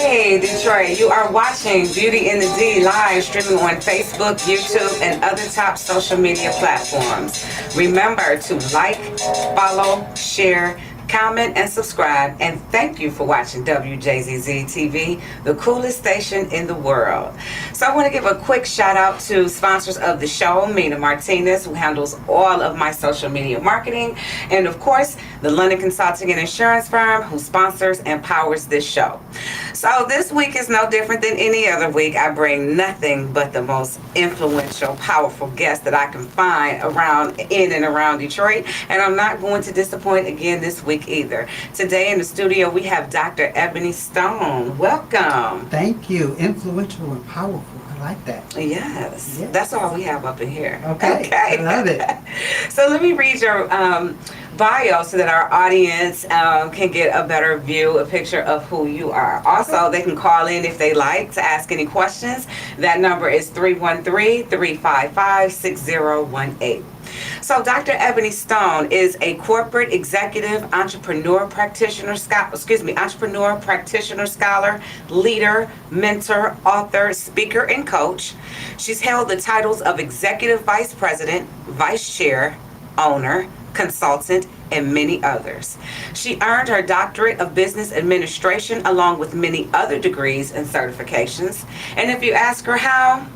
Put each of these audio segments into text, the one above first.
Hey, Detroit, you are watching Beauty in the D live streaming on Facebook, YouTube, and other top social media platforms. Remember to like, follow, share, comment, and subscribe. And thank you for watching WJZZ TV, the coolest station in the world. So I want to give a quick shout out to sponsors of the show, Mina Martinez, who handles all of my social media marketing, and of course, the London Consulting and Insurance Firm, who sponsors and powers this show. So this week is no different than any other week. I bring nothing but the most influential, powerful guests that I can find in and around Detroit, and I'm not going to disappoint again this week either. Today in the studio we have Dr. Ebony Stone. Welcome. Thank you. Influential and powerful. I like that. Yes. That's all we have up in here. Okay. I love it. So let me read your bio so that our audience can get a better view, a picture of who you are. Also, they can call in if they like to ask any questions. That number is 313-355-6018. So Dr. Ebony Stone is a corporate executive, entrepreneur practitioner, scholar, leader, mentor, author, speaker, and coach. She's held the titles of executive vice president, vice chair, owner, consultant, and many others. She earned her doctorate of business administration along with many other degrees and certifications. And if you ask her how,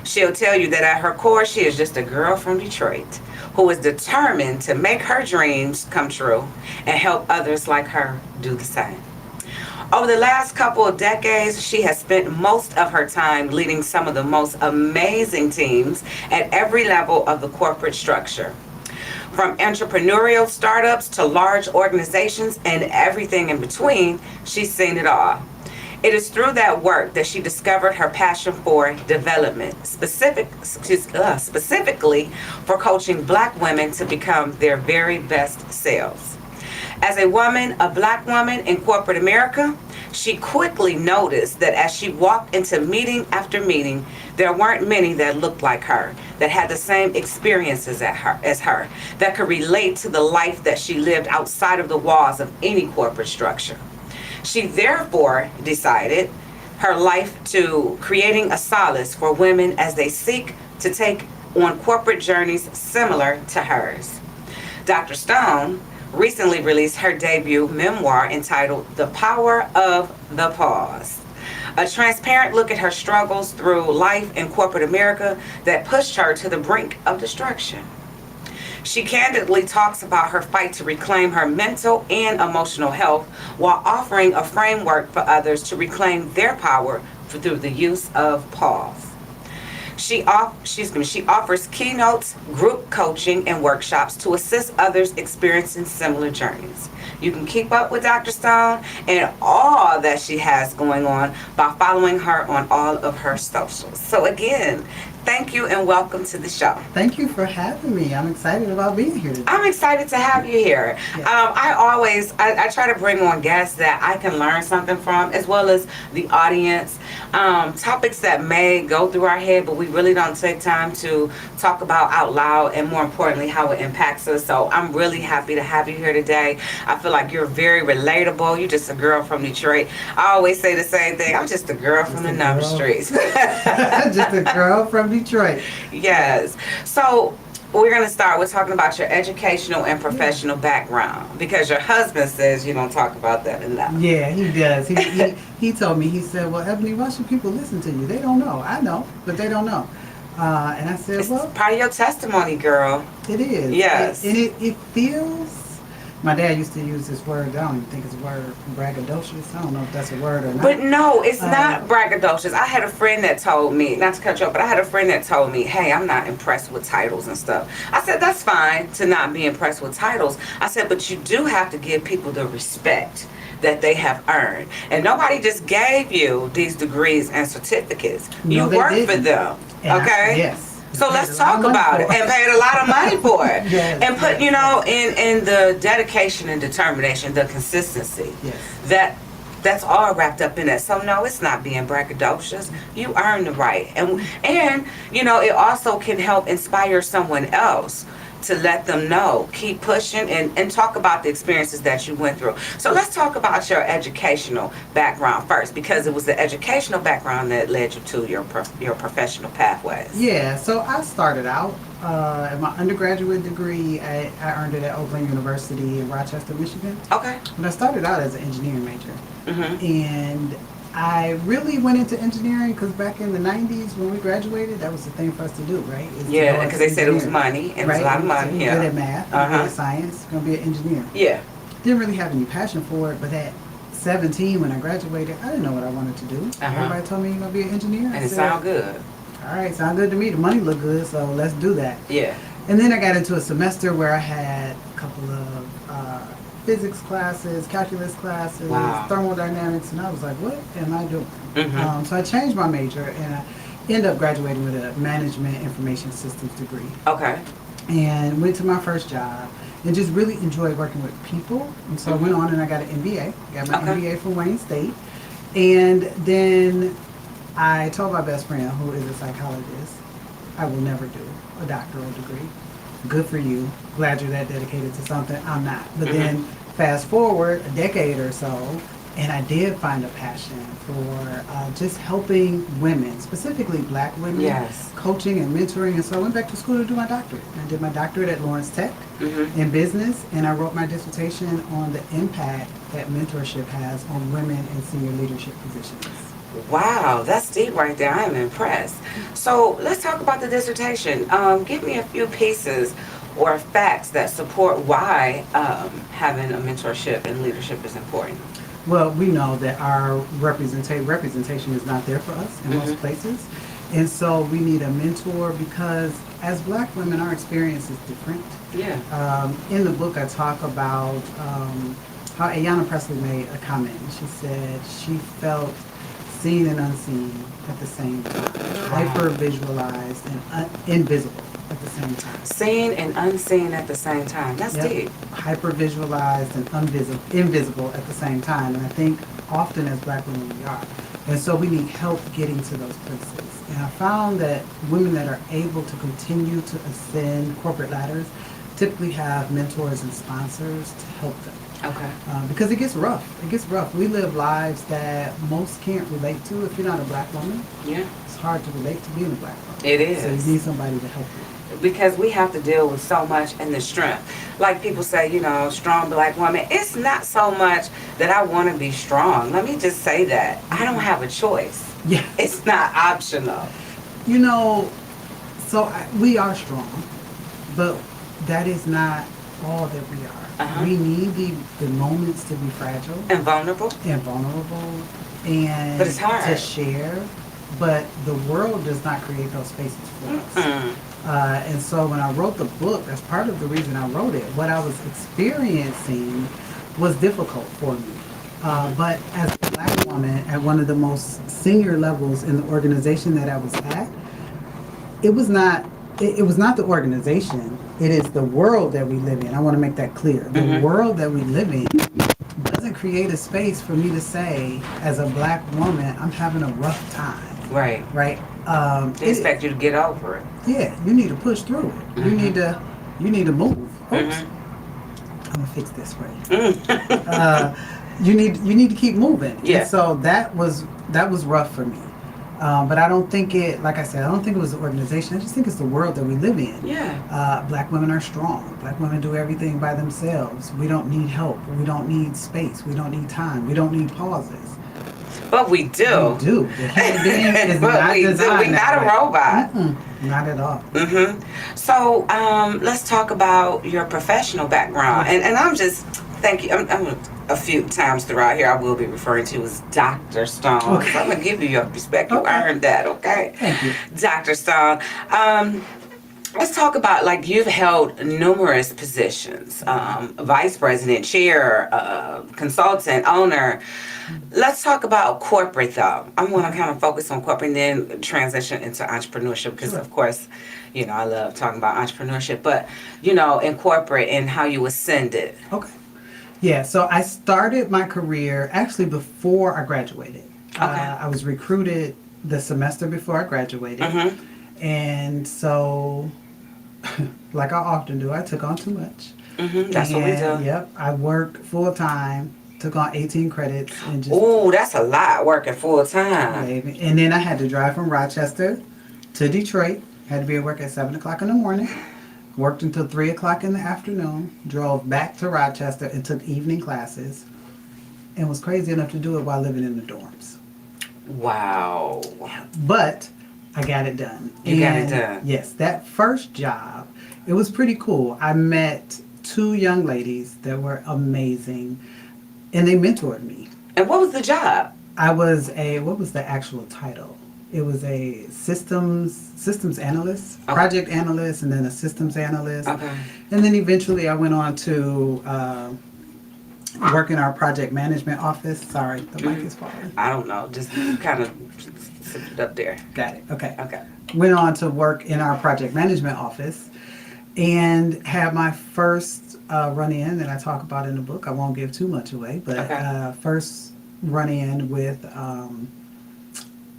she'll tell you that at her core, she is just a girl from Detroit who is determined to make her dreams come true and help others like her do the same. Over the last couple of decades, she has spent most of her time leading some of the most amazing teams at every level of the corporate structure. From entrepreneurial startups to large organizations and everything in between, she's seen it all. It is through that work that she discovered her passion for development, specifically for coaching Black women to become their very best selves. As a woman, a Black woman in corporate America, she quickly noticed that as she walked into meeting after meeting, there weren't many that looked like her, that had the same experiences as her, that could relate to the life that she lived outside of the walls of any corporate structure. She therefore decided her life to creating a solace for women as they seek to take on corporate journeys similar to hers. Dr. Stone recently released her debut memoir entitled The Power of the Pause, a transparent look at her struggles through life in corporate America that pushed her to the brink of destruction. She candidly talks about her fight to reclaim her mental and emotional health while offering a framework for others to reclaim their power through the use of pause. She offers keynotes, group coaching, and workshops to assist others experiencing similar journeys. You can keep up with Dr. Stone and all that she has going on by following her on all of her socials. So again, thank you and welcome to the show. Thank you for having me. I'm excited about being here today. I'm excited to have you here. Yes. I try to bring on guests that I can learn something from, as well as the audience. Topics that may go through our head, but we really don't take time to talk about out loud, and more importantly, how it impacts us. So I'm really happy to have you here today. I feel like you're very relatable. You're just a girl from Detroit. I always say the same thing. I'm just a girl from the number streets. Just a girl from Detroit. Yes. So we're going to start with talking about your educational and professional background, because your husband says you don't talk about that enough. Yeah, he does. He told me, he said, well, Ebony, why should people listen to you? They don't know. I know, but they don't know. And I said, It's well, part of your testimony, girl. it is. Yes. It feels, my dad used to use this word, I don't even think it's a word, braggadocious. I don't know if that's a word or not. But no, it's not braggadocious. I had a friend that told me, not to cut you off, but I had a friend that told me, hey, I'm not impressed with titles and stuff. I said, that's fine to not be impressed with titles. I said, but you do have to give people the respect that they have earned. And nobody just gave you these degrees and certificates. No, You worked for them, And okay? yes. So let's talk about it, and paid a lot of money for it. Yes, and put, in the dedication and determination, the consistency. Yes. That's all wrapped up in it. So no, it's not being braggadocious. You earn the right. And it also can help inspire someone else to let them know, keep pushing, and talk about the experiences that you went through. So let's talk about your educational background first, because it was the educational background that led you to your professional pathways. Yeah, so I started out at my undergraduate degree. I earned it at Oakland University in Rochester, Michigan. Okay. But I started out as an engineering major. Mm-hmm. And I really went into engineering because back in the 90s when we graduated, that was the thing for us to do, right? Is to go Yeah, into because they said it was engineering, money. It was a lot of money. You're Yeah. good at math, Uh-huh. good at science, going to be an engineer. Yeah. Didn't really have any passion for it, but at 17 when I graduated, I didn't know what I wanted to do. Uh-huh. Everybody told me you're going to be an engineer. And I it said, sounded good. all right, sound good to me. The money looked good, so let's do that. Yeah. And then I got into a semester where I had a couple of physics classes, calculus classes, Wow. thermodynamics, and I was like, what am I doing? Mm-hmm. So I changed my major, and I ended up graduating with a management information systems degree. Okay. And went to my first job and just really enjoyed working with people. And so I went on and I got an MBA. Got my Okay. MBA from Wayne State. And then I told my best friend, who is a psychologist, I will never do a doctoral degree. Good for you. Glad you're that dedicated to something. I'm not. But then fast forward a decade or so, and I did find a passion for just helping women, specifically black women, Yes. coaching and mentoring. And so I went back to school to do my doctorate. I did my doctorate at Lawrence Tech Mm-hmm. in business, and I wrote my dissertation on the impact that mentorship has on women in senior leadership positions. Wow, that's deep right there. I am impressed. So let's talk about the dissertation. Give me a few pieces or facts that support why having a mentorship and leadership is important. Well, we know that our representation is not there for us in most places. And so we need a mentor because as black women, our experience is different. Yeah. In the book, I talk about how Ayanna Pressley made a comment. She said she felt seen and unseen at the same time, hyper-visualized and invisible at the same time. Seen and unseen at the same time. That's Yep. deep. Hyper-visualized and invisible at the same time. And I think often as black women we are. And so we need help getting to those places. And I found that women that are able to continue to ascend corporate ladders typically have mentors and sponsors to help them. Okay. Because it gets rough. It gets rough. We live lives that most can't relate to. If you're not a black woman, Yeah. it's hard to relate to being a black woman. It is. So you need somebody to help you. Because we have to deal with so much in the strength. Like people say, you know, strong black woman. It's not so much that I want to be strong. Let me just say that. I don't have a choice. Yeah. It's not optional. You know, so we are strong, but that is not all that we are. Uh-huh. We need the moments to be fragile And vulnerable. and vulnerable and But it's hard. to share. But the world does not create those spaces for us. Mm. And so when I wrote the book, that's part of the reason I wrote it. What I was experiencing was difficult for me. But as a black woman at one of the most senior levels in the organization that I was at, it was not the organization. It is the world that we live in. I want to make that clear. The world that we live in doesn't create a space for me to say, as a black woman, I'm having a rough time. Right. Right? They expect you to get over it. Yeah, you need to push through it. You need to move. Oops. I'm gonna fix this for you. You need to keep moving. Yeah. And so that was rough for me. But I don't think it, like I said, I don't think it was the organization. I just think it's the world that we live in. Yeah. Black women are strong. Black women do everything by themselves. We don't need help. We don't need space. We don't need time. We don't need pauses. But we do. We do. The human being is But not we do. designed We're not that a way. robot. Not at all. So let's talk about your professional background. And I'm just, thank you. I'm a few times throughout here I will be referring to as Dr. Stone. Okay. So I'm going to give you your respect. You Okay. earned that, okay? Thank you. Dr. Stone. Let's talk about, like, you've held numerous positions, vice president, chair, consultant, owner. Let's talk about corporate, though. I want to kind of focus on corporate and then transition into entrepreneurship because, Sure. of course, you know, I love talking about entrepreneurship. But, you know, in corporate and how you ascended. Okay. Yeah, so I started my career actually before I graduated. Okay. I was recruited the semester before I graduated. Mm-hmm. And so like I often do, I took on too much. That's what we And, do. yep, I worked full time, took on 18 credits, and just, Ooh, that's a lot working full time. baby. And then I had to drive from Rochester to Detroit. Had to be at work at 7 o'clock in the morning. Worked until 3 o'clock in the afternoon. Drove back to Rochester and took evening classes. And was crazy enough to do it while living in the dorms. Wow. But I got it done. You got it done. Yes, that first job, it was pretty cool. I met two young ladies that were amazing, and they mentored me. And what was the job? I was what was the actual title? It was a systems analyst, Okay. project analyst, and then a systems analyst. Okay. And then eventually I went on to work in our project management office. Sorry, the mic is falling. I don't know. Just kind of sit it up there. Got it. Okay. Okay. Went on to work in our project management office and had my first run-in that I talk about in the book. I won't give too much away, but Okay. first run-in with,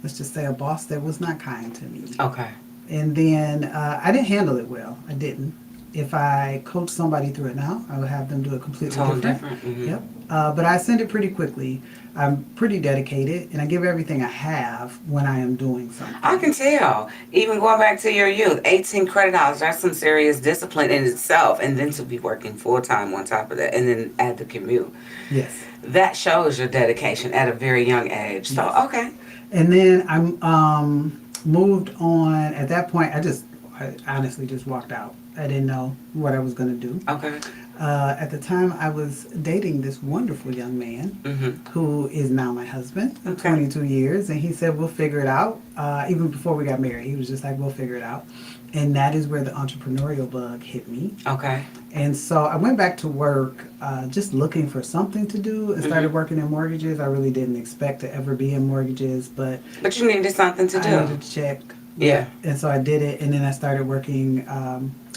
let's just say, a boss that was not kind to me. Okay. And then I didn't handle it well. I didn't. If I coach somebody through it now, I would have them do it completely Totally different. different. Yep. But I send it pretty quickly. I'm pretty dedicated, and I give everything I have when I am doing something. I can tell. Even going back to your youth, 18 credit hours, that's some serious discipline in itself. And then to be working full time on top of that, and then add the commute. Yes. That shows your dedication at a very young age. So, Yes. okay. And then I moved on. At that point, I honestly just walked out. I didn't know what I was going to do. Okay. At the time, I was dating this wonderful young man who is now my husband of Okay. 22 years. And he said, we'll figure it out. Even before we got married, he was just like, we'll figure it out. And that is where the entrepreneurial bug hit me. Okay. And so I went back to work just looking for something to do and started working in mortgages. I really didn't expect to ever be in mortgages, but But you needed something to I do. needed to check. Yeah. And so I did it, and then I started working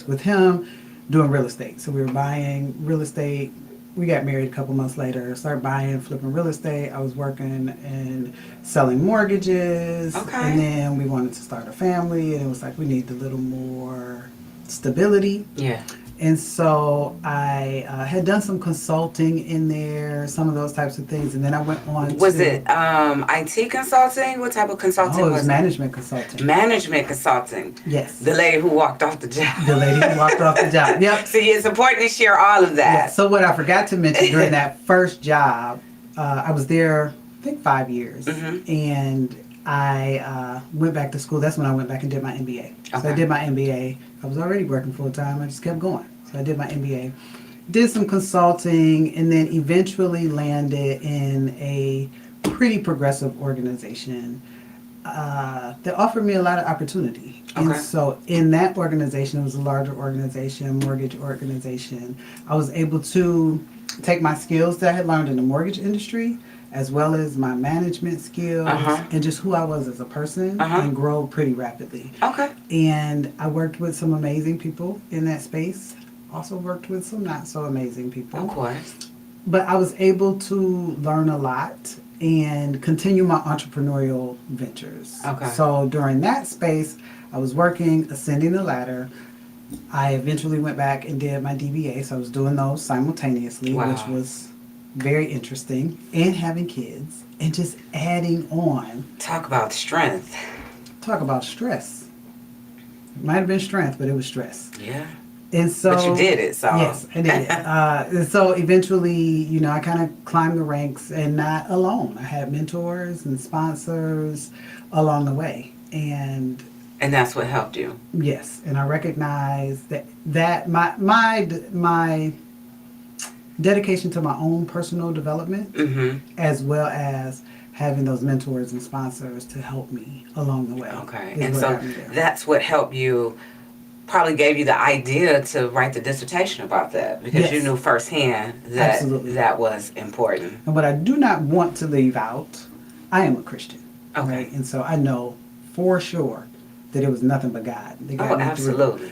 with him doing real estate. So we were buying real estate. We got married a couple months later, started buying and flipping real estate. I was working and selling mortgages. Okay. And then we wanted to start a family, and it was like we need a little more stability. Yeah. And so I had done some consulting in there, some of those types of things, and then I went on Was to... it IT consulting? What type of consulting Oh, it was was it? management consulting. Management consulting. Yes. The lady who walked off the job. The lady who walked off the job. Yep. See, it's important to share all of Yeah. that. So what I forgot to mention during that first job, I was there, I think 5 years, and I went back to school. That's when I went back and did my MBA. So I Okay. did my MBA. I was already working full time. I just kept going. So I did my MBA, did some consulting, and then eventually landed in a pretty progressive organization that offered me a lot of opportunity. And Okay. so in that organization, it was a larger organization, mortgage organization. I was able to take my skills that I had learned in the mortgage industry, as well as my management skills and just who I was as a person, and grow pretty rapidly. Okay. And I worked with some amazing people in that space. Also worked with some not so amazing people. Of course. But I was able to learn a lot and continue my entrepreneurial ventures. Okay. So during that space, I was working, ascending the ladder. I eventually went back and did my DBA, so I was doing those simultaneously, Wow. which was very interesting, and having kids, and just adding on. Talk about strength. Talk about stress. It might have been strength, but it was stress. Yeah. And so, But you did it, so. Yes, I did it. And so eventually, you know, I kind of climbed the ranks, and not alone. I had mentors and sponsors along the way. And And that's what helped you. yes, and I recognize that my dedication to my own personal development, as well as having those mentors and sponsors to help me along the way. Okay. is And what so got me there. that's what helped you, probably gave you the idea to write the dissertation about that, because you Yes. knew firsthand that Absolutely. that was important. And what I do not want to leave out, I am a Christian. Okay. Right? And so I know for sure that it was nothing but God. that got Oh, me through. absolutely.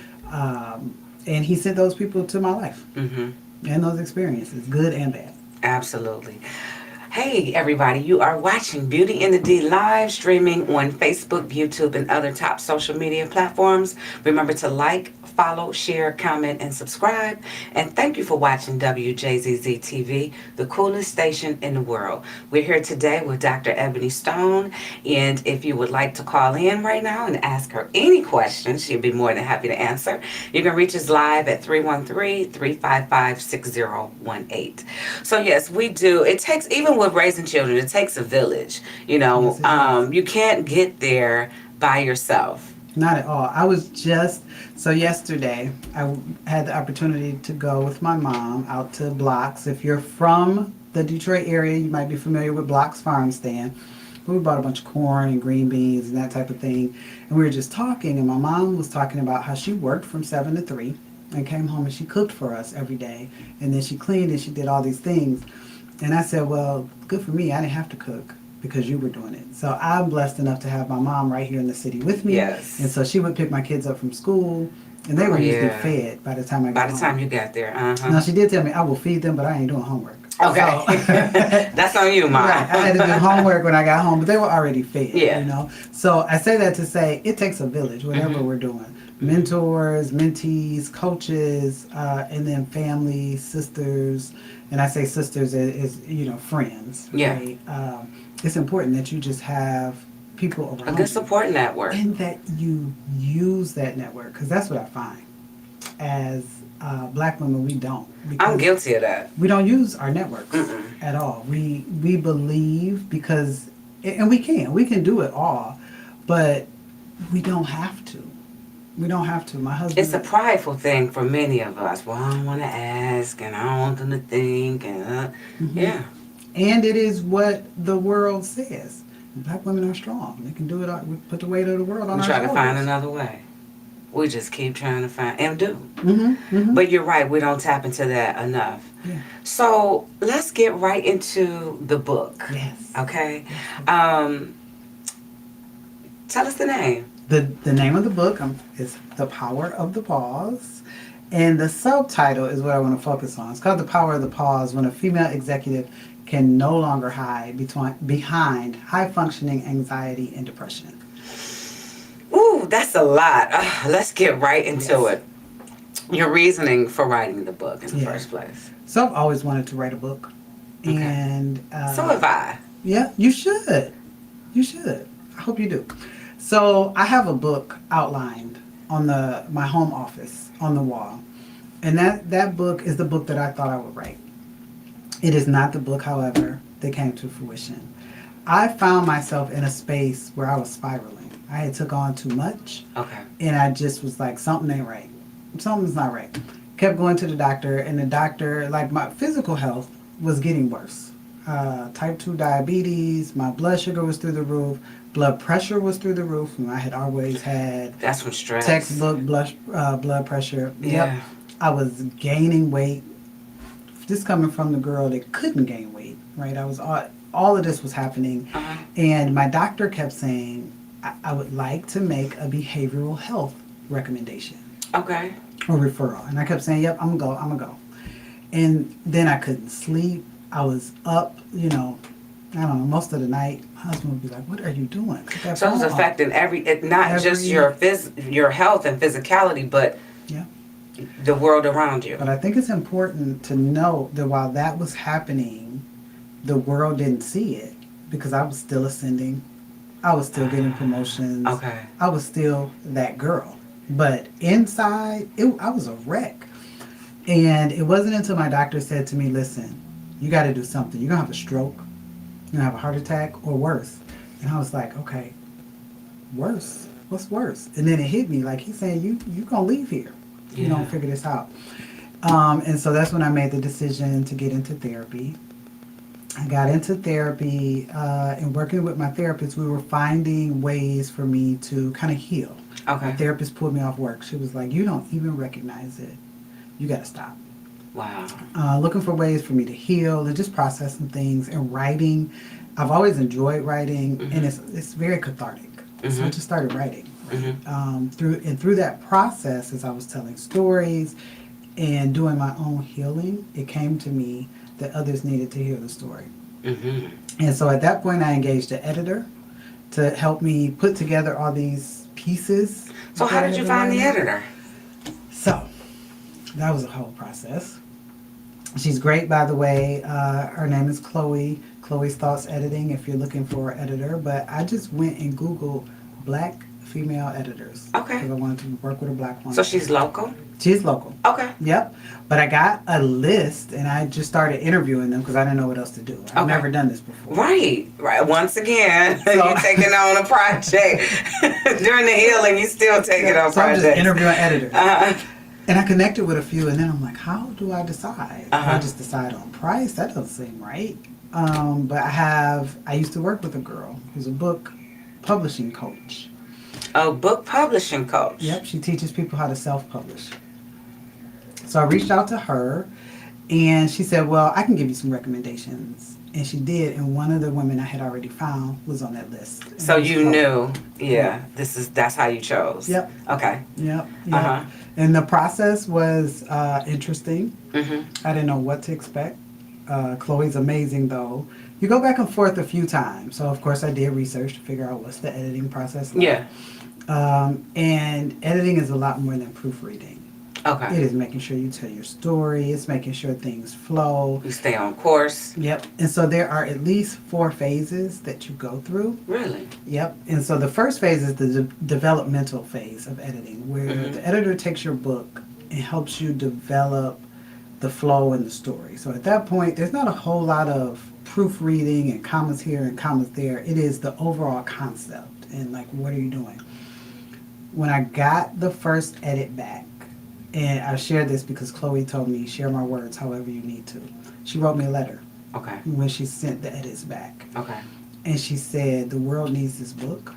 And He sent those people to my life Mm-hmm. and those experiences, good and bad. Absolutely. Hey everybody, you are watching Beauty in the D live streaming on Facebook, YouTube, and other top social media platforms. Remember to like, follow, share, comment, and subscribe. And thank you for watching WJZZ TV, the coolest station in the world. We're here today with Dr. Ebony Stone, and if you would like to call in right now and ask her any questions, she'll be more than happy to answer. You can reach us live at 313-355-6018. So yes, we do. It takes, even with raising children, it takes a village. You know, Yes, it does. you can't get there by yourself. Not at all. So yesterday, I had the opportunity to go with my mom out to Blocks. If you're from the Detroit area, you might be familiar with Blocks Farm Stand. We bought a bunch of corn and green beans and that type of thing. And we were just talking, and my mom was talking about how she worked from 7 to 3 and came home and she cooked for us every day. And then she cleaned and she did all these things. And I said, well, good for me. I didn't have to cook because you were doing it. So I'm blessed enough to have my mom right here in the city with me. Yes. And so she would pick my kids up from school, and they were usually Yeah. fed by the time I got home. By the time you got there, Now, she did tell me I will feed them, but I ain't doing homework. Okay. So, That's on you, Mom. right. I had to do homework when I got home, but they were already fed. Yeah. You know. So I say that to say it takes a village, whatever we're doing. Mentors, mentees, coaches, and then family, sisters, and I say sisters is friends. Yeah. Right? It's important that you just have people around A you. good support network. And that you use that network, because that's what I find. As black women, we don't. I'm Because guilty of that. we don't use our networks Mm-mm. at all. We believe because, and we can do it all, but we don't have to. We don't have to. My husband. It's a prideful thing for many of us. Well, I don't want to ask, and I don't want them to think, and yeah. And it is what the world says. Black women are strong. They can do it all. We put the weight of the world on We our try shoulders. to find another way. We just keep trying to find, and do. Mm-hmm. But you're right, we don't tap into that enough. Yeah. So let's get right into the book. Yes. Okay? Tell us the name. The name of the book is The Power of the Pause. And the subtitle is what I want to focus on. It's called The Power of the Pause, when a female executive can no longer hide behind high-functioning anxiety and depression. Ooh, that's a lot. Let's get right into it. Your reasoning for writing the book in the first place. So I've always wanted to write a book. Okay. And So have I. yeah, you should. You should. I hope you do. So I have a book outlined on my home office on the wall. And that book is the book that I thought I would write. It is not the book, however, that came to fruition. I found myself in a space where I was spiraling. I had took on too much. Okay. And I just was like, something ain't right. Something's not right. Kept going to the doctor, and the doctor, like, my physical health was getting worse. Type 2 diabetes, my blood sugar was through the roof, blood pressure was through the roof, and I had always had That's from stress. textbook blood pressure. Yeah. Yep. I was gaining weight. This coming from the girl that couldn't gain weight, right? I was all of this was happening, and my doctor kept saying, I would like to make a behavioral health recommendation. Okay. Or referral. And I kept saying, yep, I'm gonna go. And then I couldn't sleep. I was up, I don't know, most of the night. My husband would be like, what are you doing? Put that So it was phone off. affecting not just your health and physicality, but Yeah. the world around you. But I think it's important to know that while that was happening, the world didn't see it because I was still ascending. I was still getting promotions. Okay. I was still that girl. But inside, I was a wreck. And it wasn't until my doctor said to me, listen, you got to do something. You're going to have a stroke. You're going to have a heart attack or worse. And I was like, okay, worse? What's worse? And then it hit me like he's saying, you going to leave here. You don't figure this out. And so that's when I made the decision to get into therapy. I got into therapy, and working with my therapist, we were finding ways for me to kind of heal. Okay. My therapist pulled me off work. She was like, you don't even recognize it. You got to stop. Wow. Looking for ways for me to heal and just process some things. And writing, I've always enjoyed writing, and it's very cathartic. So I just started writing. Through that process, as I was telling stories and doing my own healing, it came to me that others needed to hear the story. Mm-hmm. And so at that point, I engaged an editor to help me put together all these pieces. So how did you find the editor? So that was a whole process. She's great, by the way. Her name is Chloe. Chloe's Thoughts Editing, if you're looking for an editor. But I just went and Googled black female editors. Okay. Because I wanted to work with a black woman. So she's local? She's local. Okay. Yep. But I got a list and I just started interviewing them because I didn't know what else to do. I've never done this before. Right. Once again, you're taking on a project. During the healing, you still taking on projects. So I'm just interviewing editors. Uh-huh. And I connected with a few, and then I'm like, how do I decide? Uh-huh. Do I just decide on price? That doesn't seem right. But I used to work with a girl who's a book publishing coach. A book publishing coach. Yep, she teaches people how to self-publish. So I reached out to her, and she said, well, I can give you some recommendations. And she did, and one of the women I had already found was on that list. So you knew, that's how you chose. Yep. Okay. Yep. Uh-huh. And the process was interesting. Mm-hmm. I didn't know what to expect. Chloe's amazing, though. You go back and forth a few times. So, of course, I did research to figure out what's the editing process like. Yeah. And editing is a lot more than proofreading. Okay. It is making sure you tell your story. It's making sure things flow. You stay on course. Yep. And so there are at least 4 phases that you go through. Really? Yep. And so the first phase is the developmental phase of editing, where the editor takes your book and helps you develop the flow and the story. So at that point, there's not a whole lot of proofreading and commas here and commas there. It is the overall concept and like, what are you doing? When I got the first edit back, and I shared this because Chloe told me, share my words however you need to. She wrote me a letter. Okay. When she sent the edits back. Okay. And she said, the world needs this book.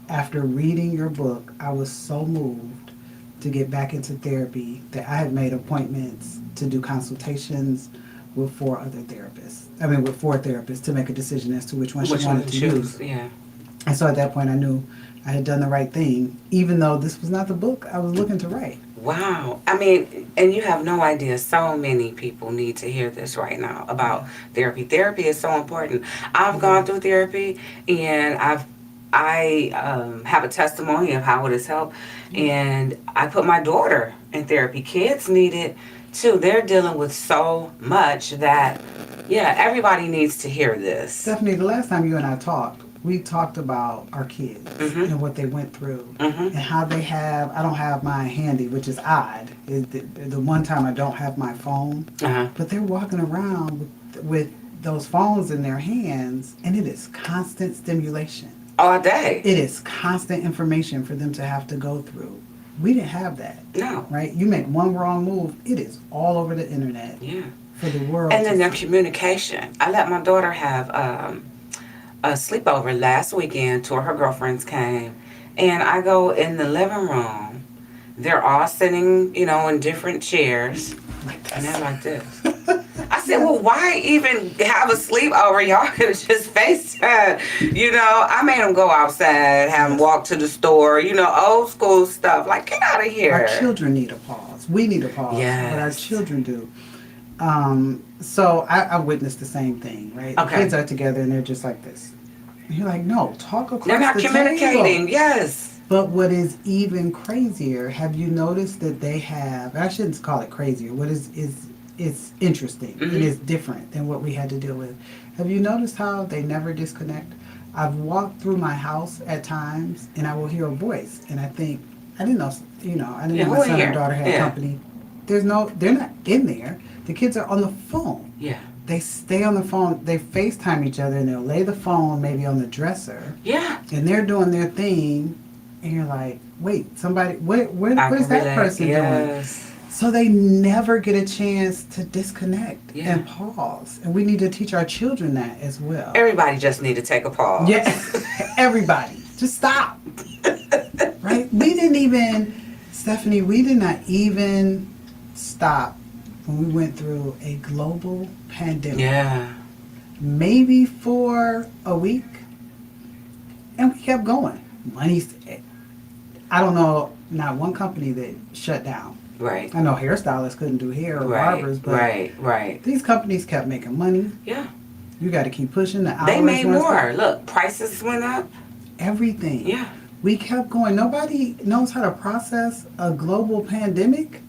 After reading your book, I was so moved to get back into therapy that I had made appointments to do consultations with 4 therapists to make a decision as to which one she wanted to use. Yeah. And so at that point I knew I had done the right thing, even though this was not the book I was looking to write. Wow. I mean, and you have no idea, so many people need to hear this right now about therapy. Therapy is so important. I've gone through therapy, and I have a testimony of how it has helped, and I put my daughter in therapy. Kids need it too. They're dealing with so much that, everybody needs to hear this. Stephanie, the last time you and I talked, we talked about our kids and what they went through and how they have, I don't have mine handy, which is odd. Is the one time I don't have my phone, but they're walking around with those phones in their hands, and it is constant stimulation. All day. It is constant information for them to have to go through. We didn't have that. No. Right? You make one wrong move, it is all over the internet. Yeah. For the world. And then their communication. I let my daughter have a sleepover last weekend. 2 of her girlfriends came, and I go in the living room. They're all sitting, in different chairs, and they're like this. I said, well, why even have a sleepover? Y'all could have just FaceTime. I made them go outside, have them walk to the store, old school stuff. Like, get out of here. Our children need a pause. We need a pause. Yes. But our children do. So I witnessed the same thing, right? Okay. The kids are together and they're just like this. And you're like, no, talk across the They're not communicating. table. Yes. But what is even crazier, have you noticed that they have, I shouldn't call it crazier, what is it's interesting. It is different than what we had to deal with. Have you noticed how they never disconnect? I've walked through my house at times and I will hear a voice and I think, I didn't know my son and daughter had company. They're not in there. The kids are on the phone. Yeah. They stay on the phone. They FaceTime each other and they'll lay the phone maybe on the dresser. Yeah. And they're doing their thing. And you're like, wait, somebody, where's that person doing? So they never get a chance to disconnect and pause. And we need to teach our children that as well. Everybody just need to take a pause. Yeah, everybody. Just stop. Right? Stephanie, we did not even stop when we went through a global pandemic. Yeah. Maybe for a week. And we kept going. I don't know, not one company that shut down. Right. I know hairstylists couldn't do hair or barbers, but right. these companies kept making money. Yeah. You got to keep pushing. The hours They made went more. up. Look, prices went up. Everything. Yeah. We kept going. Nobody knows how to process a global pandemic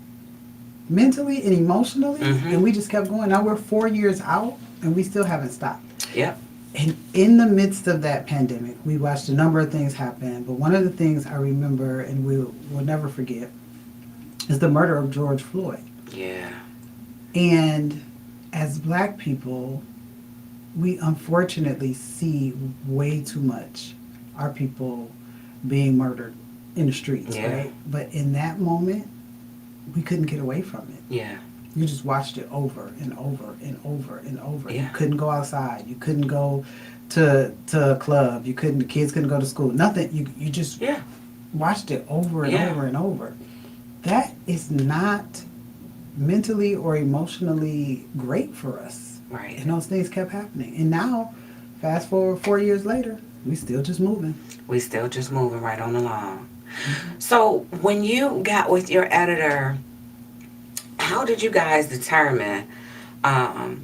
mentally and emotionally, and we just kept going. Now we're 4 years out, and we still haven't stopped. Yep. And in the midst of that pandemic, we watched a number of things happen. But one of the things I remember, and we will never forget, is the murder of George Floyd. Yeah. And as Black people, we unfortunately see way too much our people being murdered in the streets, Yeah. right? But in that moment, we couldn't get away from it. Yeah. You just watched it over and over and over and over. Yeah. You couldn't go outside. You couldn't go to a club. You couldn't. The kids couldn't go to school. Nothing. You just Yeah. watched it over and Yeah. over and over. That is not mentally or emotionally great for us. Right. And those things kept happening. And now, fast forward 4 years later, we still just moving. We still just moving right on along. So when you got with your editor, how did you guys determine, and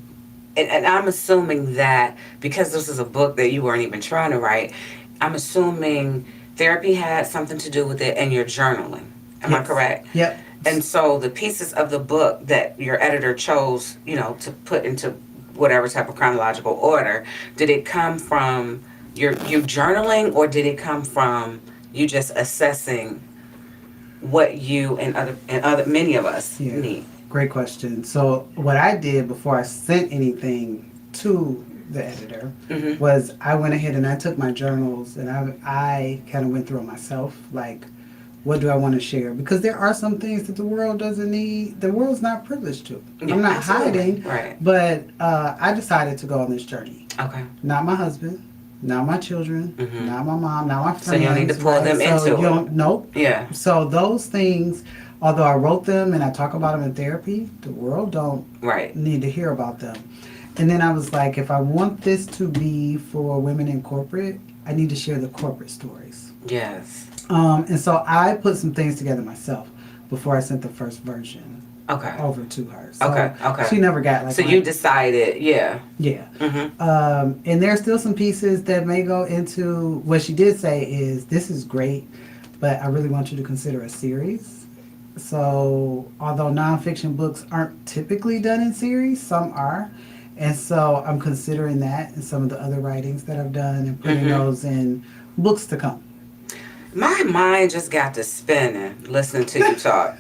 I'm assuming that because this is a book that you weren't even trying to write, I'm assuming therapy had something to do with it and your journaling. Am I Yes. correct? Yep. And so the pieces of the book that your editor chose, to put into whatever type of chronological order, did it come from you journaling, or did it come from you just assessing what you and other many of us Yeah. need? Great question. So what I did before I sent anything to the editor was I went ahead and I took my journals and I kind of went through it myself, like, what do I want to share? Because there are some things that the world doesn't need. The world's not privileged to. Yeah, I'm not absolutely. hiding. Right. But I decided to go on this journey. Okay. Not my husband, not my children, not my mom, not my friends. So you don't need to pull them so into you it. don't, Nope. Yeah. So those things, although I wrote them and I talk about them in therapy, the world don't Right. need to hear about them. And then I was like, if I want this to be for women in corporate, I need to share the corporate stories. Yes. And so I put some things together myself before I sent the first version Okay. over to her. So Okay. she never got like So you decided, yeah. yeah. Mm-hmm. And there's still some pieces that may go into what she did say is, this is great, but I really want you to consider a series. So although nonfiction books aren't typically done in series, some are. And so I'm considering that in some of the other writings that I've done and putting those in books to come. My mind just got to spinning listening to you talk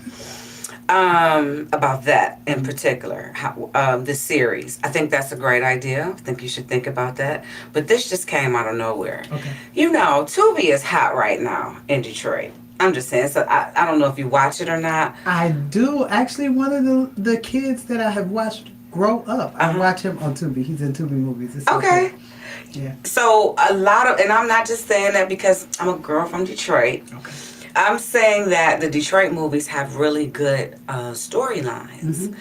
about that in particular, how, this series. I think that's a great idea. I think you should think about that. But this just came out of nowhere. Okay. Tubi is hot right now in Detroit. I'm just saying. So I don't know if you watch it or not. I do. Actually, one of the kids that I have watched grow up, I watch him on Tubi. He's in Tubi movies. It's so Okay. cool. Yeah. So a lot of, and I'm not just saying that because I'm a girl from Detroit. Okay. I'm saying that the Detroit movies have really good storylines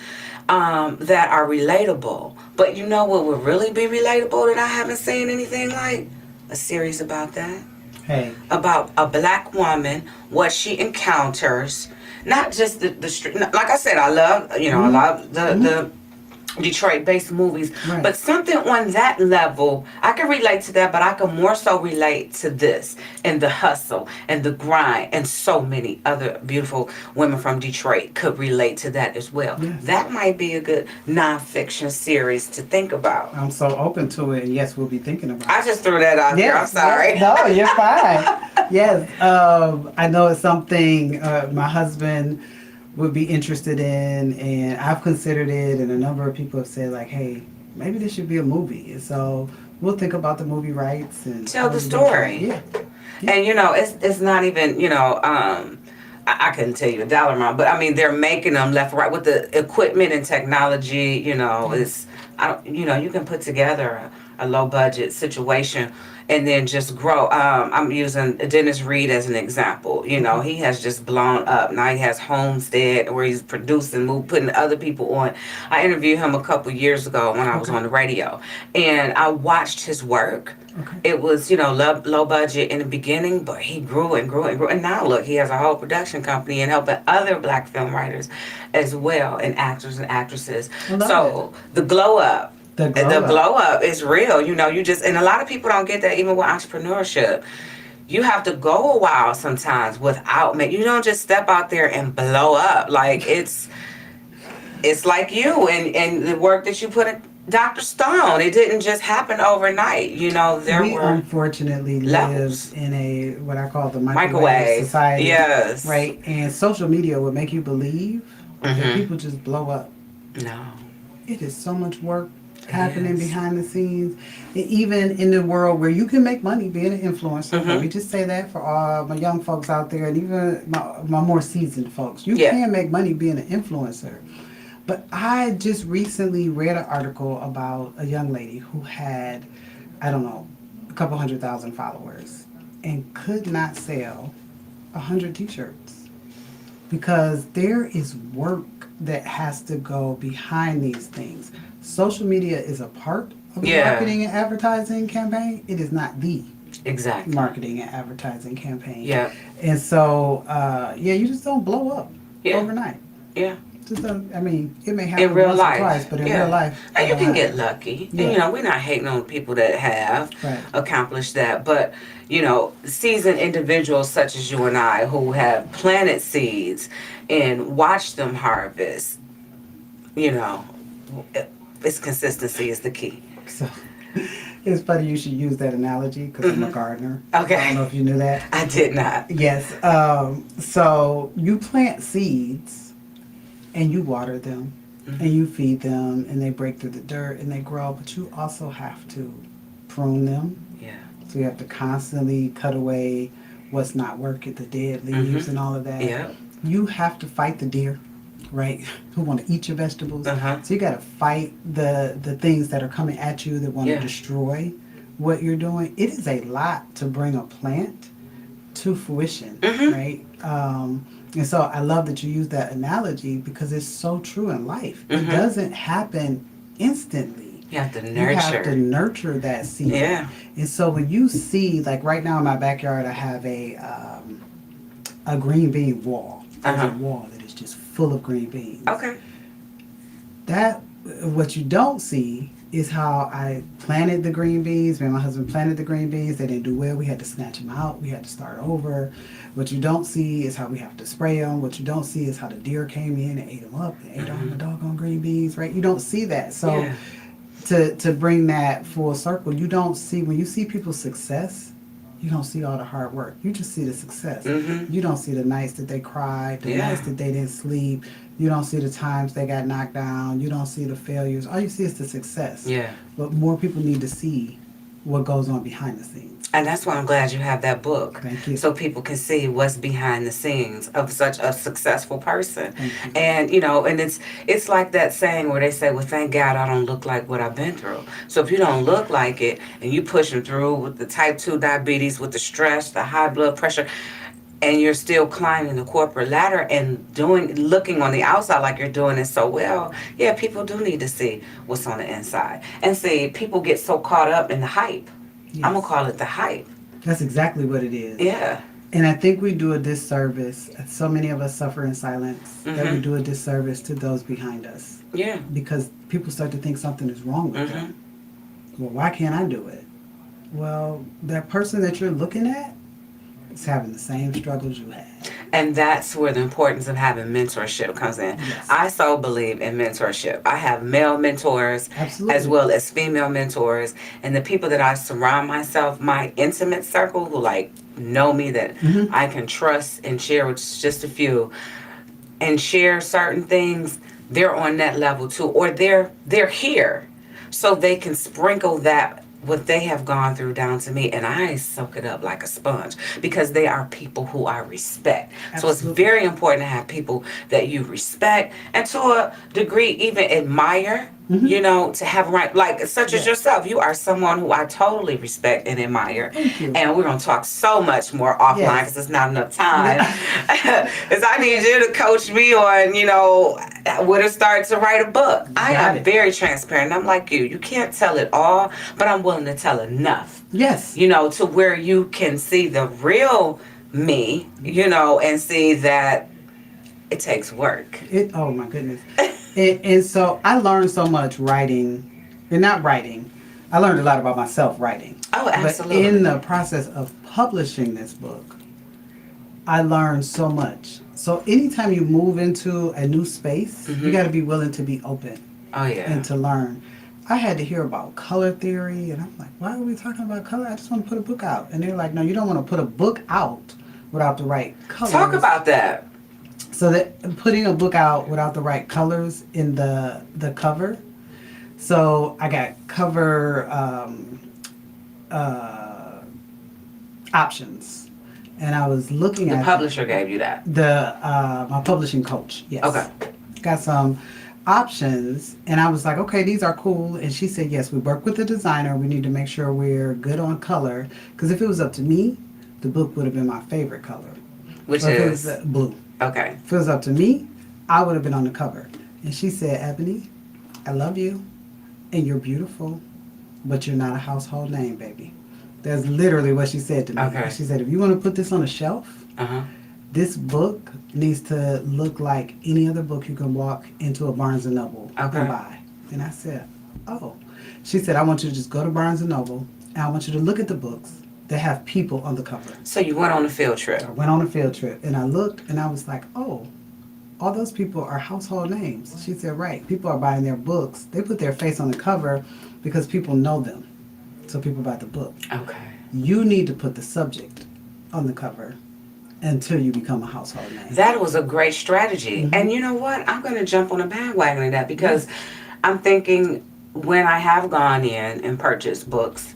that are relatable. But you know what would really be relatable that I haven't seen anything like? A series about that. Hey. About a black woman, what she encounters. Not just the street. Like I said, I love, I love the Detroit-based movies, Right. but something on that level, I can relate to that, but I can more so relate to this and the hustle and the grind, and so many other beautiful women from Detroit could relate to that as well. Yes. That might be a good nonfiction series to think about. I'm so open to it, and yes, we'll be thinking about it. I just threw that out there. I'm sorry. Yes. No, you're fine. Yes. I know it's something my husband would be interested in, and I've considered it, and a number of people have said, like, hey, maybe this should be a movie. And so we'll think about the movie rights and Tell the story. Yeah. And it's not even, I couldn't tell you a dollar amount, but I mean they're making them left and right with the equipment and technology. It's you can put together a low budget situation and then just grow. I'm using Dennis Reed as an example. He has just blown up. Now he has Homestead where he's producing, putting other people on. I interviewed him a couple years ago when I was on the radio, and I watched his work. Okay. It was, low budget in the beginning, but he grew and grew and grew. And now look, he has a whole production company and helping other black film writers as well, and actors and actresses. I love So the glow up The The glow glow up. up is real. You know, you just, and a lot of people don't get that even with entrepreneurship. You have to go a while sometimes without you don't just step out there and blow up. Like it's like you and the work that you put in Dr. Stone. It didn't just happen overnight. You know, there We were unfortunately live levels. in a what I call the microwave Microwave. society, Yes. right? And social media would make you believe that Mhm. people just blow up. No. It is so much work It happening is. behind the scenes. And even in the world where you can make money being an influencer, let me just say that for all my young folks out there and even my more seasoned folks. You Yeah. can make money being an influencer. But I just recently read an article about a young lady who had, I don't know, a couple 100,000 followers and could not sell 100 t-shirts because there is work that has to go behind these things. Social media is a part of the Yeah. marketing and advertising campaign. It is not the Exactly. marketing and advertising campaign. Yeah. And so, yeah, you just don't blow up Yeah. overnight. Yeah. Just don't, I mean, it may happen In real once life. or twice, but in Yeah. real life, And you it can don't get happen. lucky. Yeah. And, you know, we're not hating on people that have Right. accomplished that. But, you know, seasoned individuals such as you and I who have planted seeds and watched them harvest, you know, it's consistency is the key. So it's funny you should use that analogy because I'm a gardener. Okay. I don't know if you knew that. I did not. Yes. So you plant seeds and you water them and you feed them and they break through the dirt and they grow, but you also have to prune them. Yeah. So you have to constantly cut away what's not working, the dead leaves and all of that. Yeah. You have to fight the deer, right? Who want to eat your vegetables. So you got to fight the things that are coming at you that want to Yeah. destroy what you're doing. It is a lot to bring a plant to fruition, right? And so I love that you use that analogy because it's so true in life. It doesn't happen instantly. You have to nurture. You have to nurture that seed. Yeah. And so when you see, like right now in my backyard, I have a green bean wall. There's a wall that is just full of green beans. Okay. That, what you don't see is how I planted the green beans. Me and my husband planted the green beans. They didn't do well. We had to snatch them out. We had to start over. What you don't see is how we have to spray them. What you don't see is how the deer came in and ate them up and ate all the doggone green beans, right? You don't see that. So Yeah. to bring that full circle, you don't see, when you see people's success, you don't see all the hard work. You just see the success. You don't see the nights that they cried, the nights that they didn't sleep. You don't see the times they got knocked down. You don't see the failures. All you see is the success. Yeah. But more people need to see what goes on behind the scenes. And that's why I'm glad you have that book. Thank you. So people can see what's behind the scenes of such a successful person. Thank you. And, you know, and it's like that saying where they say, well, thank God I don't look like what I've been through. So if you don't look like it and you pushing through with the type 2 diabetes, with the stress, the high blood pressure, and you're still climbing the corporate ladder and looking on the outside like you're doing it so well, yeah, people do need to see what's on the inside. And see, people get so caught up in the hype. Yes. I'm going to call it the hype. That's exactly what it is. Yeah. And I think we do a disservice. So many of us suffer in silence that we do a disservice to those behind us. Yeah. Because people start to think something is wrong with them. Well, why can't I do it? Well, that person that you're looking at is having the same struggles you had. And that's where the importance of having mentorship comes in. Yes. I so believe in mentorship. I have male mentors Absolutely. as well as female mentors. And the people that I surround myself, my intimate circle who like know me, that I can trust and share with just a few and share certain things, they're on that level too. Or they're here so they can sprinkle that what they have gone through down to me, and I soak it up like a sponge because they are people who I respect. Absolutely. So it's very important to have people that you respect and to a degree even admire, you know, to have right, like such as yourself. You are someone who I totally respect and admire. Thank you. And we're going to talk so much more offline because there's not enough time. Because I need you to coach me on, you know, where to start to write a book. I am very transparent. I'm like you. You can't tell it all, but I'm willing to tell enough. Yes. You know, to where you can see the real me, you know, and see that it takes work. Oh my goodness. And so I learned so much writing and not writing. I learned a lot about myself writing. Oh, absolutely. But in the process of publishing this book, I learned so much. So anytime you move into a new space, you got to be willing to be open. Oh, yeah. And to learn. I had to hear about color theory, and I'm like, why are we talking about color? I just want to put a book out. And they're like, no, you don't want to put a book out without the right colors. Talk about that. So that putting a book out without the right colors in the cover. So I got cover options, and I was looking The at publisher gave you that. my publishing coach. Yes. Okay. Got some options, and I was like, okay, these are cool. And she said, yes, we work with the designer. We need to make sure we're good on color, because if it was up to me, the book would have been my favorite color, Which or if is? it was, blue. Okay. If it was up to me, I would have been on the cover. And she said, Ebony, I love you, and you're beautiful, but you're not a household name, baby. That's literally what she said to me. Okay. She said, if you want to put this on a shelf, Uh-huh. this book needs to look like any other book you can walk into a Barnes & Noble Okay. and buy. And I said, oh. She said, I want you to just go to Barnes & Noble, and I want you to look at the books that have people on the cover. So you went on a field trip. I went on a field trip, and I looked, and I was like, oh, all those people are household names. She said, right. People are buying their books. They put their face on the cover because people know them. So people buy the book. Okay. You need to put the subject on the cover until you become a household name. That was a great strategy. Mm-hmm. And you know what? I'm going to jump on a bandwagon of that, because I'm thinking when I have gone in and purchased books,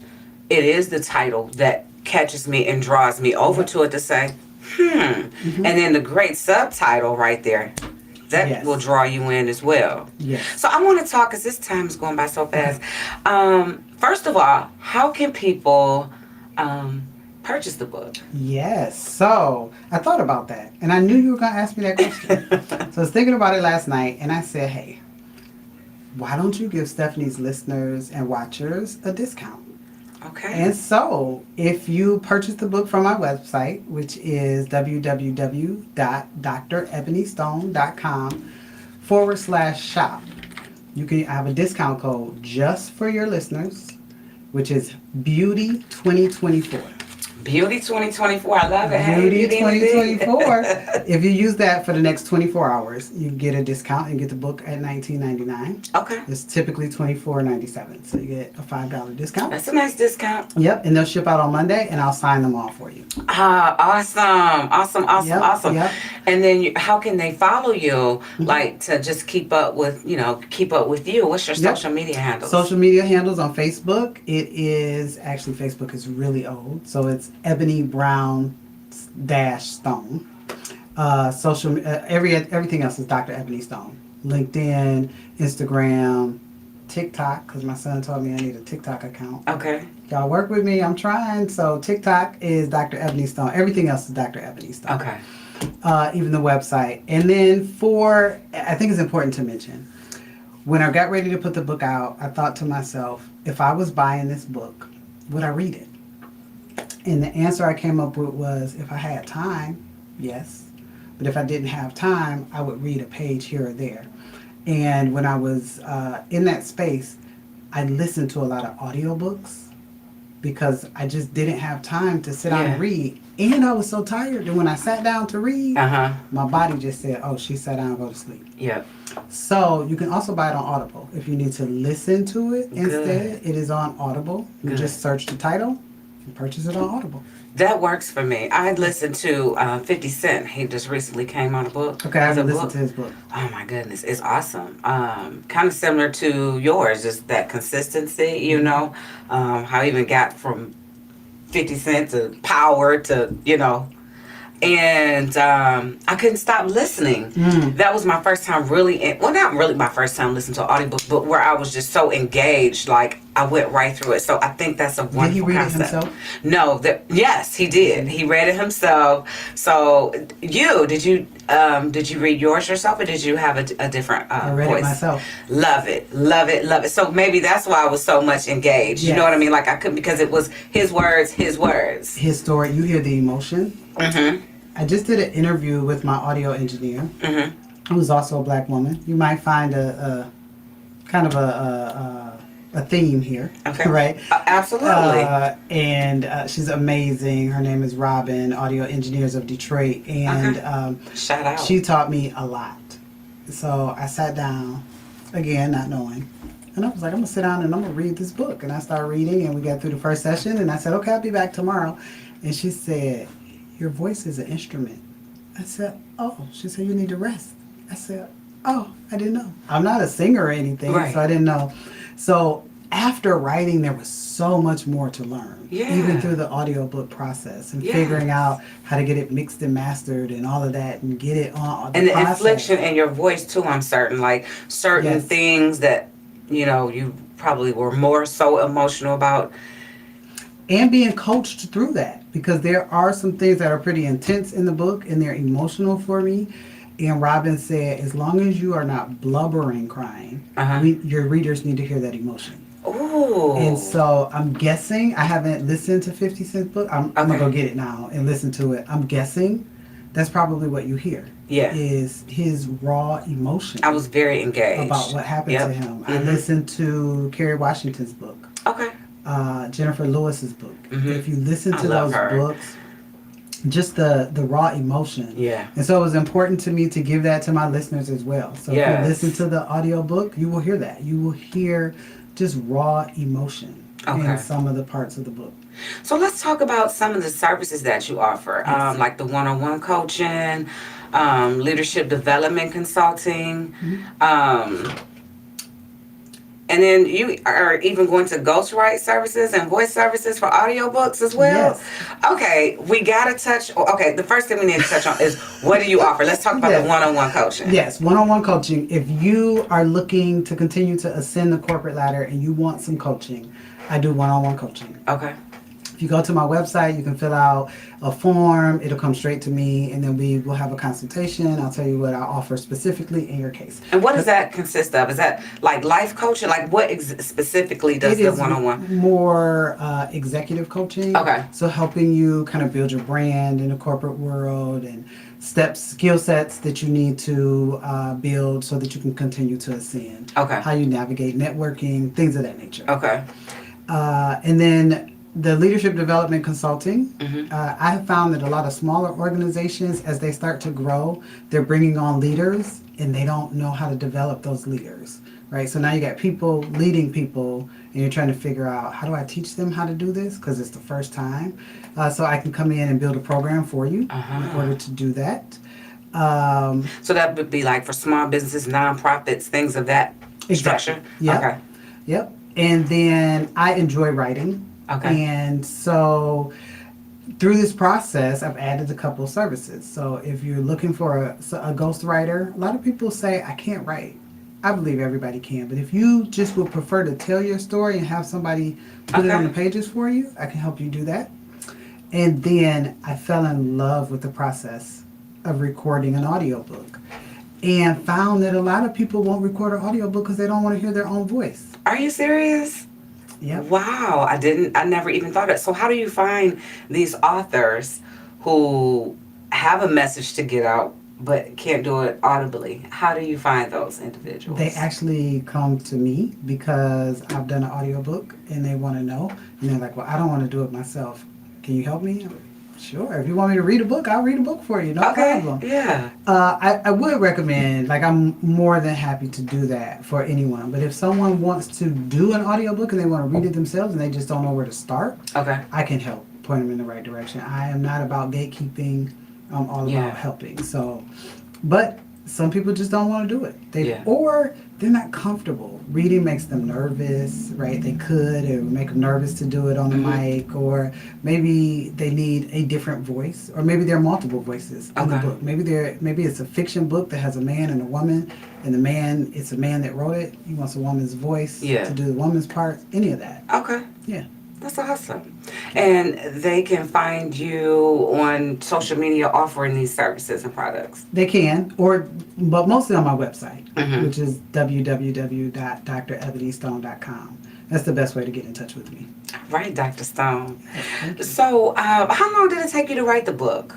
it is the title that catches me and draws me over to it to say, Mm-hmm. And then the great subtitle right there, that Yes. will draw you in as well. Yes. So I want to talk, because this time is going by so fast. First of all, how can people purchase the book? Yes. So I thought about that, and I knew you were going to ask me that question. So I was thinking about it last night, and I said, hey, why don't you give Stephanie's listeners and watchers a discount? Okay. And so if you purchase the book from my website, which is www.drebonystone.com/shop, you can have a discount code just for your listeners, which is Beauty 2024. Beauty 2024. I love it. Hey, Beauty Beauty in the Big. 2024. If you use that for the next 24 hours, you get a discount and get the book at $19.99. Okay. It's typically $24.97, so you get a $5 discount. That's a nice discount. Yep, and they'll ship out on Monday, and I'll sign them all for you. Ah, awesome. Yep, yep. And then how can they follow you, like, to just keep up with you? What's your social media handles? Social media handles on Facebook. It is, actually, Facebook is really old, so it's Ebony Brown Stone. Everything else is Dr. Ebony Stone. LinkedIn, Instagram, TikTok, because my son told me I need a TikTok account. Okay. Y'all work with me. I'm trying. So TikTok is Dr. Ebony Stone. Everything else is Dr. Ebony Stone. Okay. Even the website. And then I think it's important to mention, when I got ready to put the book out, I thought to myself, if I was buying this book, would I read it? And the answer I came up with was, if I had time, yes. But if I didn't have time, I would read a page here or there. And when I was in that space, I listened to a lot of audiobooks because I just didn't have time to sit down and read. And I was so tired that when I sat down to read, my body just said, oh, she sat down and go to sleep. Yep. So you can also buy it on Audible. If you need to listen to it instead, it is on Audible. You just search the title and purchase it on Audible. That works for me. I listened to 50 Cent. He just recently came on a book. Okay, I haven't listened to his book. Oh my goodness, it's awesome. Kind of similar to yours, just that consistency, how he even got from 50 Cent to Power to, and I couldn't stop listening. That was my first time not really my first time listening to an audiobook, but where I was just so engaged, like I went right through it. So I think that's a wonderful concept. Did he read it himself? No, yes, he did. He read it himself. So did you read yours yourself, or did you have a different I read voice? it myself. Love it. So maybe that's why I was so much engaged. You know what I mean? Like I couldn't, because it was his words. His story. You hear the emotion. I just did an interview with my audio engineer, who's also a black woman. You might find a kind of a theme here, Okay. right? Absolutely. And she's amazing. Her name is Robin, Audio Engineers of Detroit, and Shout out. she taught me a lot. So I sat down, again, not knowing, and I was like, I'm gonna sit down and I'm gonna read this book. And I started reading, and we got through the first session, and I said, okay, I'll be back tomorrow. And she said, your voice is an instrument. I said, oh. She said, you need to rest. I said, oh, I didn't know. I'm not a singer or anything, Right. so I didn't know. So after writing, there was so much more to learn, Yeah. even through the audiobook process and Yes. figuring out how to get it mixed and mastered and all of that and get it on the And the process. inflection in your voice too, I'm certain. Like certain Yes. things that, you probably were more so emotional about. And being coached through that, because there are some things that are pretty intense in the book and they're emotional for me. And Robin said, as long as you are not blubbering crying, your readers need to hear that emotion. Ooh. And so I'm guessing, I haven't listened to 50 Cent's book. I'm going to go get it now and listen to it. I'm guessing that's probably what you hear. Yeah. Is his raw emotion. I was very engaged about what happened to him. I listened to Kerry Washington's book. Okay. Jennifer Lewis's book. Mm-hmm. If you listen to love those her. books, just the raw emotion. Yeah. And so it was important to me to give that to my listeners as well. So if you listen to the audiobook, you will hear that. You will hear just raw emotion in some of the parts of the book. So let's talk about some of the services that you offer, Yes. like the one-on-one coaching, leadership development consulting, and then you are even going to ghostwrite services and voice services for audiobooks as well? Yes. Okay, we got to touch, the first thing we need to touch on is what do you offer? Let's talk about the one-on-one coaching. Yes, one-on-one coaching. If you are looking to continue to ascend the corporate ladder and you want some coaching, I do one-on-one coaching. Okay. If you go to my website, you can fill out a form. It'll come straight to me, and then we will have a consultation. I'll tell you what I offer specifically in your case. And what does that consist of? Is that like life coaching? Like what specifically does the one-on-one? It is more executive coaching. Okay. So helping you kind of build your brand in the corporate world and skill sets that you need to build so that you can continue to ascend. Okay. How you navigate networking, things of that nature. Okay. And then the leadership development consulting, Mm-hmm. I have found that a lot of smaller organizations, as they start to grow, they're bringing on leaders and they don't know how to develop those leaders, right? So now you got people leading people and you're trying to figure out, how do I teach them how to do this? Because it's the first time. So I can come in and build a program for you in order to do that. So that would be like for small businesses, nonprofits, things of that structure? Yep. Okay. Yep. And then I enjoy writing. Okay. And so through this process, I've added a couple of services. So if you're looking for a ghostwriter, a lot of people say, I can't write. I believe everybody can. But if you just would prefer to tell your story and have somebody put it on the pages for you, I can help you do that. And then I fell in love with the process of recording an audiobook and found that a lot of people won't record an audiobook because they don't want to hear their own voice. Are you serious? Yep. Wow, I never even thought of it. So how do you find these authors who have a message to get out but can't do it audibly? How do you find those individuals? They actually come to me because I've done an audiobook and they want to know. And they're like, well, I don't want to do it myself. Can you help me? I'm like, sure. If you want me to read a book, I'll read a book for you. No problem. Yeah. I would recommend, like, I'm more than happy to do that for anyone. But if someone wants to do an audiobook and they want to read it themselves and they just don't know where to start, I can help point them in the right direction. I am not about gatekeeping. I'm all about helping. So, but some people just don't want to do it. Or they're not comfortable. Reading makes them nervous, right? It would make them nervous to do it on the mic, or maybe they need a different voice, or maybe there are multiple voices in the book. Maybe it's a fiction book that has a man and a woman, and it's a man that wrote it. He wants a woman's voice to do the woman's part. Any of that. Okay. Yeah. That's awesome. And they can find you on social media offering these services and products. They can, but mostly on my website, which is www.drebonystone.com. That's the best way to get in touch with me. Right, Dr. Stone. So, how long did it take you to write the book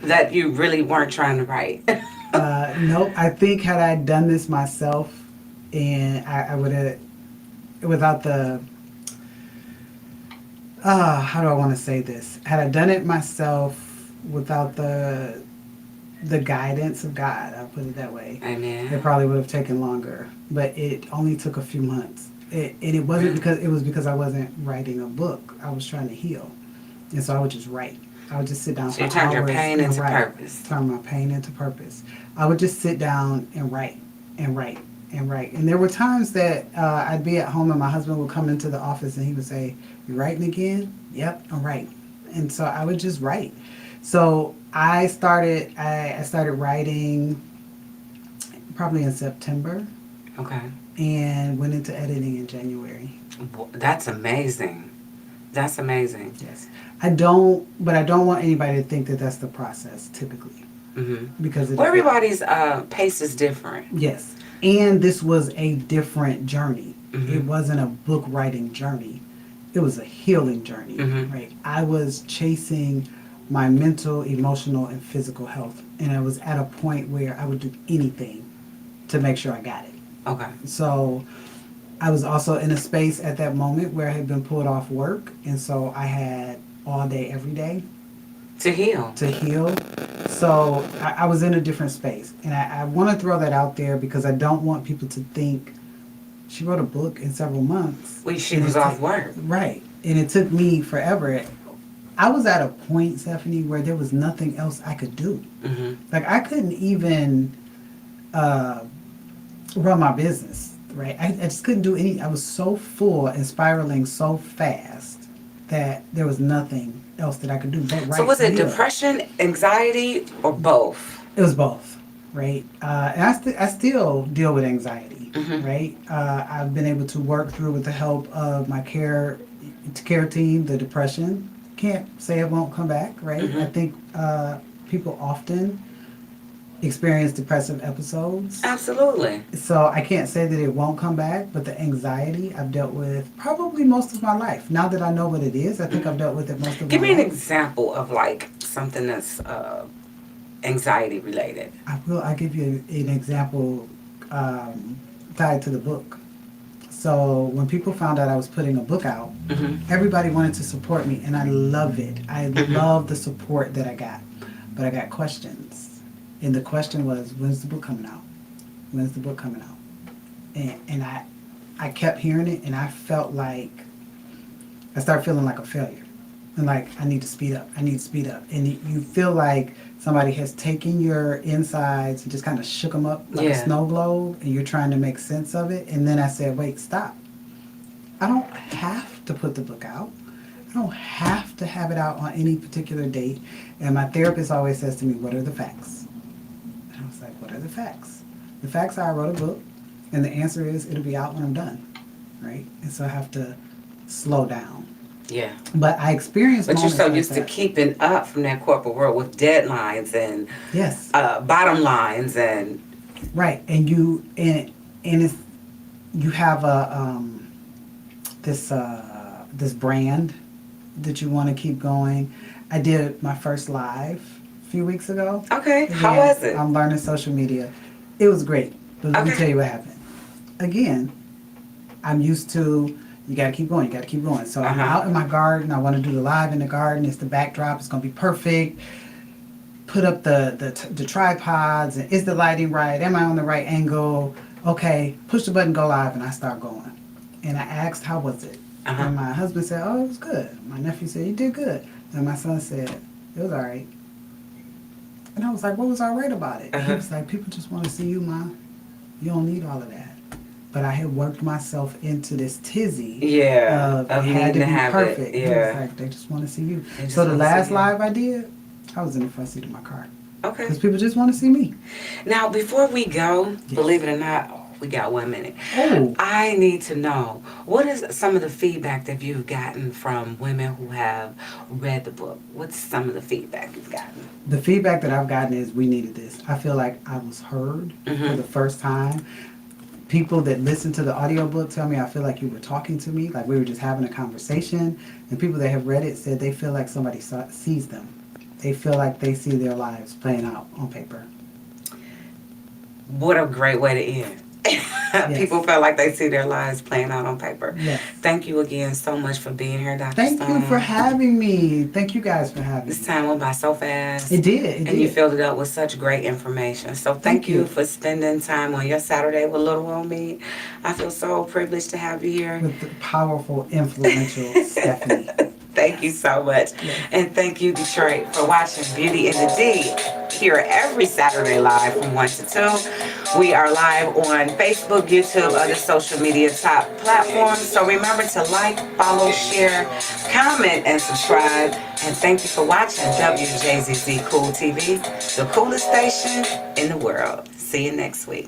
that you really weren't trying to write? Nope. I think had I done this myself, and I would have without the how do I want to say this? Had I done it myself without the guidance of God, I'll put it that way, Amen. it probably would have taken longer. But it only took a few months. And it wasn't because it was because I wasn't writing a book. I was trying to heal, and so I would just write. I would just sit down So for you turned hours your pain and into write. purpose. Turn my pain into purpose. I would just sit down and write and write and write. And there were times that I'd be at home and my husband would come into the office and he would say, "You writing again?" "Yep, I'm writing." And so I would just write. So I started writing probably in September Okay. and went into editing in January. That's amazing. That's amazing. Yes. I don't want anybody to think that that's the process typically. Mm-hmm. Because Well, everybody's pace is different. yes. And this was a different journey. Mm-hmm. It wasn't a book writing journey. It was a healing journey, Mm-hmm. right? I was chasing my mental, emotional, and physical health. And I was at a point where I would do anything to make sure I got it. Okay. So I was also in a space at that moment where I had been pulled off work. And so I had all day, every day To heal. to heal. So I was in a different space. And I want to throw that out there because I don't want people to think she wrote a book in several months. Well, she And was it off took- work. Right. And it took me forever. I was at a point, Stephanie, where there was nothing else I could do. Mm-hmm. Like I couldn't even run my business, right? I just couldn't do any. I was so full and spiraling so fast that there was nothing else that I could do but write. So was it and heal. depression, anxiety, or both? It was both, right? And I still deal with anxiety, Mhm. right? I've been able to work through with the help of my care team, the depression. Can't say it won't come back, right? Mhm. I think people often experience depressive episodes. Absolutely. So I can't say that it won't come back, but the anxiety I've dealt with probably most of my life. Now that I know what it is, I think I've dealt with it most of Give my me an life. example of like something that's anxiety related. I'll give you an example tied to the book. So when people found out I was putting a book out, Mm-hmm. everybody wanted to support me, and I love it. I love the support that I got. But I got questions. And the question was, when's the book coming out? When's the book coming out? And I kept hearing it, and I felt like, I started feeling like a failure. And like, I need to speed up. I need to speed up. And you feel like somebody has taken your insides and just kind of shook them up like a Yeah. snow globe, and you're trying to make sense of it. And then I said, wait, stop. I don't have to put the book out. I don't have to have it out on any particular date. And my therapist always says to me, what are the facts? And I was like, what are the facts? The facts are I wrote a book, and the answer is it'll be out when I'm done, right? And so I have to slow down. Yeah. But I experienced But you're moments so like used to that. keeping up from that corporate world with deadlines and Yes, bottom lines and right. And it's you have a this brand that you want to keep going. I did my first live a few weeks ago. okay. How Again, was it? I'm learning social media. It was great. But let me Okay. tell you what happened. Again, I'm used to, you got to keep going, you got to keep going. So I'm Uh-huh. out in my garden. I want to do the live in the garden. It's the backdrop. It's going to be perfect. Put up the tripods. And is the lighting right? Am I on the right angle? Okay, push the button, go live, and I start going. And I asked, how was it? Uh-huh. And my husband said, oh, it was good. My nephew said, you did good. And my son said, it was all right. And I was like, what was all right about it? He Uh-huh. was like, people just want to see you, Ma. You don't need all of that. But I had worked myself into this tizzy Yeah. of Of it had to needing be to have perfect. it. He was Yeah. like, they just want to see you. They just So the wanna see last you. live I did, I was in the front seat of my car. Okay. Because people just want to see me. Now, before we go, Yes. believe it or not, we got 1 minute. Oh. I need to know, what is some of the feedback that you've gotten from women who have read the book? What's some of the feedback you've gotten? The feedback that I've gotten is we needed this. I feel like I was heard for Mhm. the first time. People that listen to the audiobook tell me I feel like you were talking to me, like we were just having a conversation. And people that have read it said they feel like somebody sees them. They feel like they see their lives playing out on paper. What a great way to end. People feel like they see their lives playing out on paper. Yes. Thank you again so much for being here, Dr. Thank Stone. you for having me. Thank you guys for having me. This time went by so fast. It did. And you filled it up with such great information. So thank you for spending time on your Saturday with little old me. I feel so privileged to have you here. With the powerful, influential Stephanie. Thank you so much. Yes. And thank you, Detroit, for watching Beauty and the D here every Saturday live from 1 to 2. We are live on Facebook, YouTube, other social media top platforms. So remember to like, follow, share, comment, and subscribe. And thank you for watching Wjzz Cool TV, the coolest station in the world. See you next week.